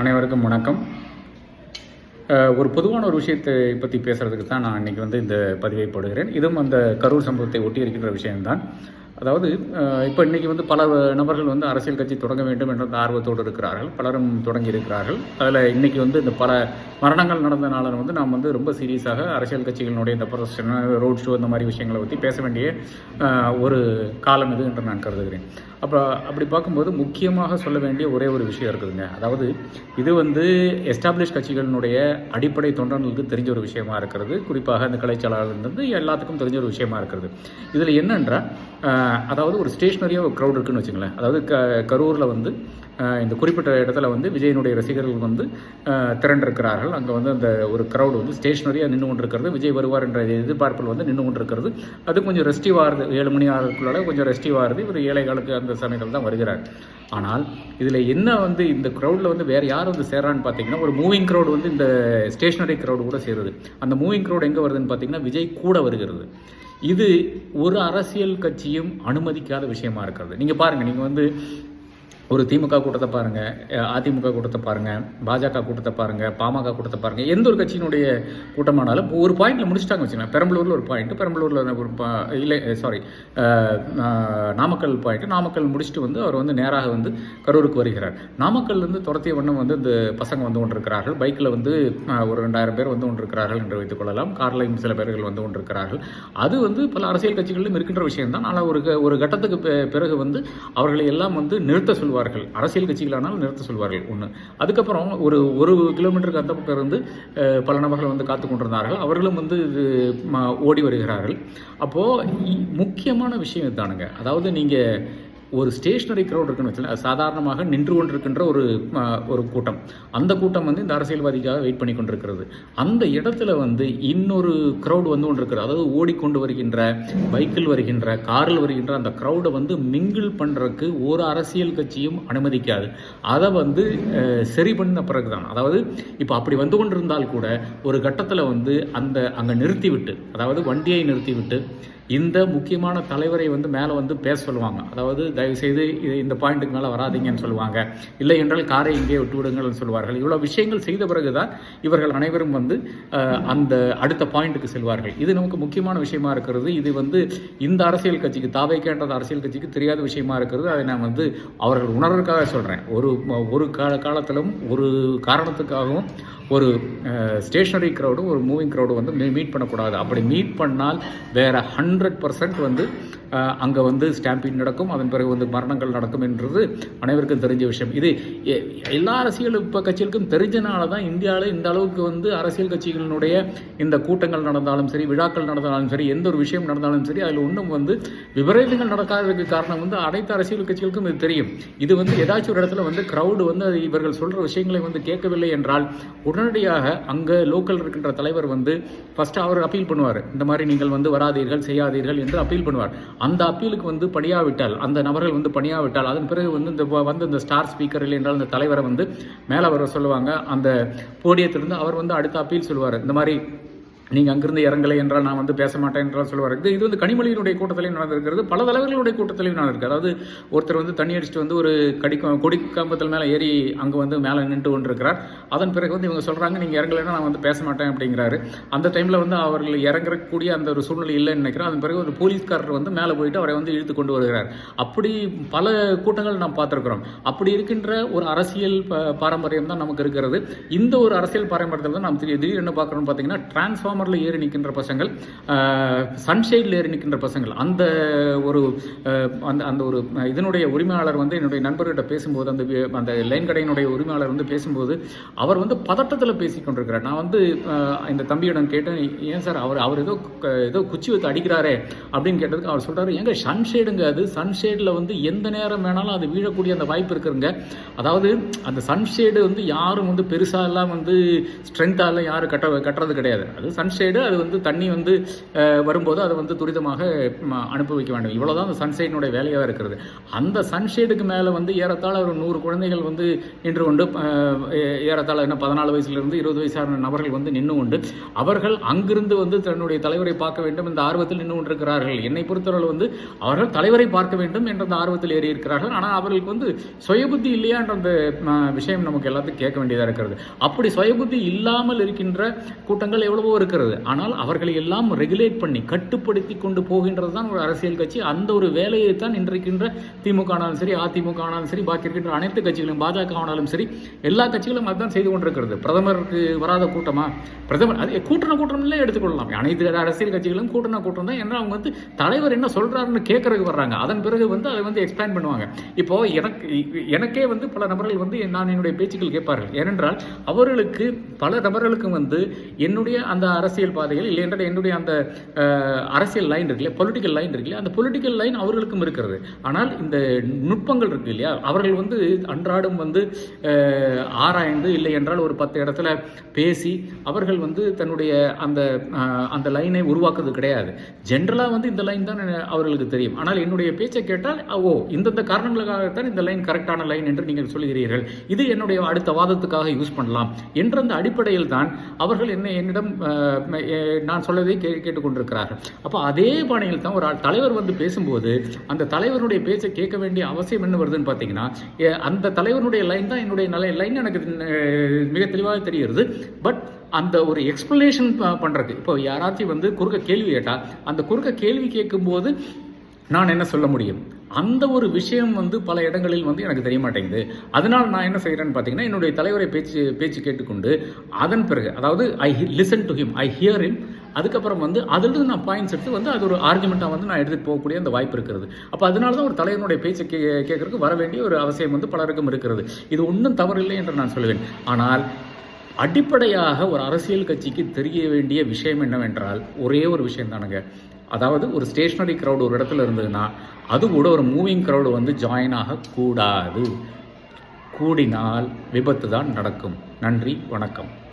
அனைவருக்கும் வணக்கம். ஒரு பொதுவான ஒரு விஷயத்தை பற்றி பேசுகிறதுக்கு தான் நான் இன்றைக்கி இந்த பதிவை போடுகிறேன். இதுவும் அந்த கரூர் சம்பவத்தை ஒட்டி இருக்கின்ற விஷயம்தான். அதாவது இப்போ இன்றைக்கி பல நபர்கள் அரசியல் கட்சி தொடங்க வேண்டும் என்ற ஆர்வத்தோடு இருக்கிறார்கள். பலரும் தொடங்கி இருக்கிறார்கள். அதில் இன்றைக்கி இந்த பல மரணங்கள் நடந்தனால நாம் ரொம்ப சீரியஸாக அரசியல் கட்சிகளினுடைய இந்த ப்ரொசஷன், ரோட் ஷோ, இந்த மாதிரி விஷயங்களை பற்றி பேச வேண்டிய ஒரு காலம் இது என்று நான் கருதுகிறேன். அப்படி பார்க்கும்போது முக்கியமாக சொல்ல வேண்டிய ஒரே ஒரு விஷயம் இருக்குதுங்க. அதாவது இது எஸ்டாப்ளிஷ் கட்சிகளினுடைய அடிப்படை தொண்டர்களுக்கு தெரிஞ்ச ஒரு விஷயமா இருக்கிறது. குறிப்பாக இந்த கலைச்சாளர்லேருந்து எல்லாத்துக்கும் தெரிஞ்ச ஒரு விஷயமா இருக்கிறது. இதில் என்னென்றால், அதாவது ஒரு ஸ்டேஷ்னரியாக ஒரு க்ரௌட் இருக்குன்னு வச்சுங்களேன். அதாவது கரூரில் இந்த குறிப்பிட்ட இடத்துல விஜயனுடைய ரசிகர்கள் திரண்டிருக்கிறார்கள். அங்கே அந்த ஒரு க்ரௌடு ஸ்டேஷ்னரியாக நின்று கொண்டிருக்கிறது. விஜய் வருவார் என்ற எதிர்பார்ப்பில் நின்று கொண்டிருக்கிறது. அது கொஞ்சம் ரெஸ்டிவ் ஆகுது. 7 மணி ஆகிறதுக்குள்ளால கொஞ்சம் ரெஸ்டிவ் ஆகுது. இவர் ஏழைகளுக்கு அந்த சமயத்தில் தான் வருகிறார். ஆனால் இதில் என்ன இந்த க்ரௌடில் வேறு யார் சேரான்னு பார்த்தீங்கன்னா, ஒரு மூவிங் க்ரௌடு இந்த ஸ்டேஷ்னரி க்ரௌடு கூட சேருது. அந்த மூவிங் க்ரௌடு எங்கே வருதுன்னு பார்த்தீங்கன்னா, விஜய் கூட வருகிறது. இது ஒரு அரசியல் கட்சியும் அனுமதிக்காத விஷயமா இருக்கிறது. நீங்கள் பாருங்கள், நீங்கள் ஒரு திமுக கூட்டத்தை பாருங்கள், அதிமுக கூட்டத்தை பாருங்கள், பாஜக கூட்டத்தை பாருங்கள், பாமக கூட்டத்தை பாருங்கள், எந்த ஒரு கட்சியினுடைய கூட்டமானாலும் ஒரு பாயிண்டில் முடிச்சுட்டாங்க வச்சுக்கலாம். பெரம்பலூரில் ஒரு பாயிண்ட்டு, பெரம்பலூரில் ஒரு நாமக்கல் பாயிண்ட்டு, நாமக்கல் முடிச்சுட்டு அவர் நேராக கரூருக்கு வருகிறார். நாமக்கல்லேருந்து துரத்திய வண்ணம் இந்த பசங்க கொண்டிருக்கிறார்கள். பைக்கில் ஒரு 2000 பேர் கொண்டிருக்கிறார்கள் என்று வைத்துக் கொள்ளலாம். கார்லையும் சில பேர்கள் கொண்டிருக்கிறார்கள். அது பல அரசியல் கட்சிகளிலும் இருக்கின்ற விஷயம்தான். ஆனால் ஒரு கட்டத்துக்கு பிறகு அவர்களை எல்லாம் நிறுத்த சொல்வார்கள். அரசியல் கட்சிகளானால் நிறுத்த சொல்வார்கள். ஒன்று. அதுக்கப்புறம் ஒரு கிலோமீட்டருக்கு அந்த பக்கம் இருந்து பல நபர்கள் காத்து கொண்டிருந்தார்கள். அவர்களும் ஓடி வருகிறார்கள். அப்போது முக்கியமான விஷயம் இதுதானுங்க. அதாவது நீங்கள் ஒரு ஸ்டேஷ்னரி க்ரௌட் இருக்குன்னு வச்சுல, சாதாரணமாக நின்று கொண்டிருக்கின்ற ஒரு கூட்டம். அந்த கூட்டம் இந்த அரசியல்வாதிக்காக வெயிட் பண்ணி கொண்டிருக்கிறது. அந்த இடத்துல இன்னொரு க்ரௌடு கொண்டிருக்கிறது. அதாவது ஓடிக்கொண்டு வருகின்ற, பைக்கில் வருகின்ற, காரில் வருகின்ற அந்த க்ரௌடை மிங்கிள் பண்ணுறதுக்கு ஒரு அரசியல் கட்சியும் அனுமதிக்காது. அதை சரி பண்ண பிறகு தான். அதாவது இப்போ அப்படி கொண்டிருந்தால் கூட ஒரு கட்டத்தில் அங்கே நிறுத்திவிட்டு, அதாவது வண்டியை நிறுத்திவிட்டு இந்த முக்கியமான தலைவரை மேலே பேச சொல்லுவாங்க. அதாவது தயவுசெய்து இந்த பாயிண்ட்டுக்கு மேலே வராதிங்கன்னு சொல்லுவாங்க. இல்லை என்றால் காரை இங்கே விட்டு விடுங்கள்னு சொல்லுவார்கள். இவ்வளோ விஷயங்கள் செய்த பிறகு தான் இவர்கள் அனைவரும் அந்த அடுத்த பாயிண்ட்டுக்கு செல்வார்கள். இது நமக்கு முக்கியமான விஷயமா இருக்கிறது. இது இந்த அரசியல் கட்சிக்கு, தாவேக்கேன்ற அரசியல் கட்சிக்கு தெரியாத விஷயமா இருக்கிறது. அதை நான் அவர்கள் உணர்வுக்காக சொல்கிறேன். ஒரு காலத்திலும் ஒரு காரணத்துக்காகவும் ஒரு ஸ்டேஷ்னரி க்ரௌடு, ஒரு மூவிங் க்ரௌடு மீட் பண்ணக்கூடாது. அப்படி மீட் பண்ணால் வேற 100% அங்கே ஸ்டாம்பீட் நடக்கும். அதன் பிறகு மரணங்கள் நடக்கும் என்றது அனைவருக்கும் தெரிஞ்ச விஷயம். இது எல்லா அரசியல் கட்சிகளுக்கும் தெரிஞ்சனால தான் இந்தியாவில் இந்த அளவுக்கு அரசியல் கட்சிகளினுடைய இந்த கூட்டங்கள் நடந்தாலும் சரி, விழாக்கள் நடந்தாலும் சரி, எந்த ஒரு விஷயம் நடந்தாலும் சரி, அதில் ஒன்றும் விபரீதங்கள் நடக்காததுக்கு காரணம் அனைத்து அரசியல் கட்சிகளுக்கும் இது தெரியும். இது ஏதாச்சும் ஒரு இடத்துல க்ரௌடு இவர்கள் சொல்கிற விஷயங்களை கேட்கவில்லை என்றால் உடனடியாக அங்கே லோக்கல் இருக்கின்ற தலைவர் ஃபஸ்ட்டு அவர் அப்பீல் பண்ணுவார். இந்த மாதிரி நீங்கள் வராதீர்கள், செய்யாதீர்கள் என்று அப்பீல் பண்ணுவார். அந்த அப்பீலுக்கு பணியாவிட்டால், அந்த நபர்கள் பணியாவிட்டால், அதன் பிறகு இந்த ஸ்டார் ஸ்பீக்கர் இல்லை என்றால் இந்த தலைவரை மேலே வர சொல்லுவாங்க. அந்த போடியத்திலிருந்து அவர் அடுத்த அப்பீல் சொல்லுவார். இந்த மாதிரி நீங்கள் அங்கிருந்து இறங்கலை என்றால் நான் பேச மாட்டேன் என்றால் சொல்லுவார். இது கனிமொழியினுடைய கூட்டத்திலையும் நடந்திருக்கிறது, பல தலைவர்களுடைய கூட்டத்திலையும் நடந்திருக்கு. அதாவது ஒருத்தர் தண்ணி அடிச்சுட்டு ஒரு கொடி கம்பத்தில் மேலே ஏறி அங்கே மேலே நின்று கொண்டிருக்கிறார். அதன் பிறகு இவங்க சொல்கிறாங்க, நீங்கள் இறங்கலைன்னா நான் பேச மாட்டேன் அப்படிங்கிறாரு. அந்த டைமில் அவர்கள் இறங்கக்கூடிய அந்த ஒரு சூழ்நிலை இல்லைன்னு நினைக்கிறேன். அதன் பிறகு ஒரு போலீஸ்காரர் மேலே போயிட்டு அவரை இழுத்து கொண்டு வருகிறார். அப்படி பல கூட்டங்கள் நாம் பார்த்துருக்குறோம். அப்படி இருக்கின்ற ஒரு அரசியல் பாரம்பரியம் தான் நமக்கு இருக்கிறது. இந்த ஒரு அரசியல் பாரம்பரியத்தில் தான் நாம் திடீர் என்ன பார்க்குறோம்னு பார்த்தீங்கன்னா, டிரான்ஸ்ஃபார்மர் ஏறி நிற்கின்ற பசங்கள், சன்ஷைடில் ஏறி நிற்கின்ற பசங்கள், அந்த ஒரு இதனுடைய உரிமையாளர் என்னுடைய நண்பர்கிட்ட பேசும்போது, அந்த லைன் கடையினுடைய உரிமையாளர் பேசும்போது அவர் பதட்டத்தில் பேசி கொண்டிருக்கிறார். நான் இந்த தம்பியிடம் கேட்டேன், ஏன் சார் அவர் ஏதோ குச்சி வச்சு அடிக்கிறாரே அப்படின்னு கேட்டதுக்கு அவர் சொல்றாரு, ஏங்க சன்ஷேடுங்க, அது சன்ஷேடில் எந்த நேரம் வேணாலும் அது வீழக்கூடிய அந்த வாய்ப்பு இருக்குங்க. அதாவது அந்த சன்ஷேடு யாரும் பெருசாக எல்லாம் ஸ்ட்ரென்த்தாலாம் யாரும் கட்டுறது கிடையாது. அது சன்ஷேடு அது வந்து தண்ணி வந்து வரும்போது அதை வந்து துரிதமாக அனுப்பி வைக்க வேண்டும். இவ்வளோதான் அந்த சன்ஷேடினுடைய வேலையாக இருக்கிறது. அந்த சன்ஷேடுக்கு மேலே வந்து ஏறத்தாழ ஒரு 100 குழந்தைகள் வந்து நின்று கொண்டு ஏறத்தாழ 14 வயசுலேருந்து 20 வயசான நபர்கள் வந்து நின்று கொண்டு அவர்கள் அங்கிருந்து வந்து தன்னுடைய தலைவரை பார்க்க வேண்டும் இந்த ஆர்வத்தில் நின்று கொண்டிருக்கிறார்கள். என்னை பொறுத்தவரை வந்து அவர்கள் தலைவரை பார்க்க வேண்டும் என்ற அந்த ஆர்வத்தில் ஏறி இருக்கிறார்கள். ஆனால் அவர்களுக்கு வந்து சுயபுத்தி இல்லையா என்ற அந்த விஷயம் நமக்கு எல்லாத்துக்கும் கேட்க வேண்டியதாக இருக்கிறது. அப்படி சுயபுத்தி இல்லாமல் இருக்கின்ற கூட்டங்கள் எவ்வளவோ இருக்கிறது. ஆனால் அவர்களை எல்லாம் ரெகுலேட் பண்ணி கட்டுப்படுத்தி கொண்டு போகின்றது தான் ஒரு அரசியல் கட்சி. அந்த ஒரு வேலையை தான் இன்றைக்கின்ற திமுக ஆனாலும் சரி, அதிமுக ஆனாலும் சரி, பாக்கி இருக்கின்ற அனைத்து கட்சிகளும், பாஜக ஆனாலும் சரி, எல்லா கட்சிகளும் அதுதான் செய்து கொண்டிருக்கிறது. பிரதமருக்கு வராத கூட்டமா? பிரதமர் அது கூட்டணம்ல எடுத்துக்கொள்ளலாம். அனைத்து அரசியல் கட்சிகளும் கூட்டம் தான். ஏன்னா அவங்க வந்து தலைவர் என்ன சொல்றாருன்னு கேட்கறதுக்கு வர்றாங்க. அதன் பிறகு வந்து அதை வந்து எக்ஸ்பிளைன் பண்ணுவாங்க. இப்போ எனக்கே வந்து பல நபர்கள் வந்து நான் என்னுடைய பேச்சுக்கள் கேட்பார்கள். ஏனென்றால் அவர்களுக்கு பல நபர்களுக்கு வந்து என்னுடைய அந்த அரசியல் பாதைகள் இல்லை என்றால் என்னுடைய அந்த அரசியல் லைன் இருக்குல்லையா, பொலிட்டிக்கல் லைன் இருக்கு இல்லையா, அந்த பொலிட்டிக்கல் லைன் அவர்களுக்கும் இருக்கிறது. ஆனால் இந்த நுட்பங்கள் இருக்கு இல்லையா, அவர்கள் வந்து அன்றாடம் வந்து ஆராய்ந்து இல்லை என்றால் ஒரு 10 இடத்துல பேசி அவர்கள் வந்து தன்னுடைய அந்த லைனை உருவாக்குறது கிடையாது. ஜென்ரலாக வந்து இந்த லைன் தான் அவர்களுக்கு தெரியும். ஆனால் என்னுடைய பேச்சை கேட்டால் இந்தந்த காரணங்களுக்காகத்தான் இந்த லைன் கரெக்டான லைன் என்று நீங்கள் சொல்கிறீர்கள், இது என்னுடைய அடுத்த வாதத்துக்காக யூஸ் பண்ணலாம் என்ற அந்த அடிப்படையில் தான் அவர்கள் என்னிடம் நான் சொல்லதை கேட்டுக்கொண்டிருக்கிறார்கள். அப்போ அதே பாணியில் தான் ஒரு தலைவர் வந்து பேசும்போது அந்த தலைவருடைய பேச்சை கேட்க வேண்டிய அவசியம் என்ன வருதுன்னு பார்த்தீங்கன்னா, அந்த தலைவருடைய லைன் தான் என்னுடைய லைன் எனக்கு மிக தெளிவாக தெரிகிறது. பட் அந்த ஒரு எக்ஸ்பிளனேஷன் பண்ணுறது, இப்போ யாராச்சும் வந்து குறுக்க கேள்வி கேட்டால் அந்த குறுக்க கேள்வி கேட்கும்போது நான் என்ன சொல்ல முடியும், அந்த ஒரு விஷயம் வந்து பல இடங்களில் வந்து எனக்கு தெரிய மாட்டேங்குது. அதனால் நான் என்ன செய்கிறேன்னு பார்த்தீங்கன்னா, என்னுடைய தலைவரை பேச்சு கேட்டுக்கொண்டு அதன் பிறகு, அதாவது I listen to him, I here him, அதுக்கப்புறம் வந்து அதிலிருந்து நான் பாயிண்ட்ஸ் எடுத்து வந்து அது ஒரு ஆர்குமெண்ட்டாக வந்து நான் எடுத்துகிட்டு போகக்கூடிய அந்த வாய்ப்பு இருக்கிறது. அப்போ அதனால தான் ஒரு தலைவனுடைய பேச்சை கேட்கறதுக்கு வர வேண்டிய ஒரு அவசியம் வந்து பலருக்கும் இருக்கிறது. இது ஒன்றும் தவறில்லை என்று நான் சொல்வேன். ஆனால் அடிப்படையாக ஒரு அரசியல் கட்சிக்கு தெரிய வேண்டிய விஷயம் என்னவென்றால் ஒரே ஒரு விஷயம் தானுங்க. அதாவது ஒரு ஸ்டேஷனரி க்ரௌடு ஒரு இடத்துல இருந்ததுன்னா அது கூட ஒரு மூவிங் க்ரௌடு வந்து ஜாயின் ஆகக்கூடாது. கூடினால் விபத்து தான் நடக்கும். நன்றி, வணக்கம்.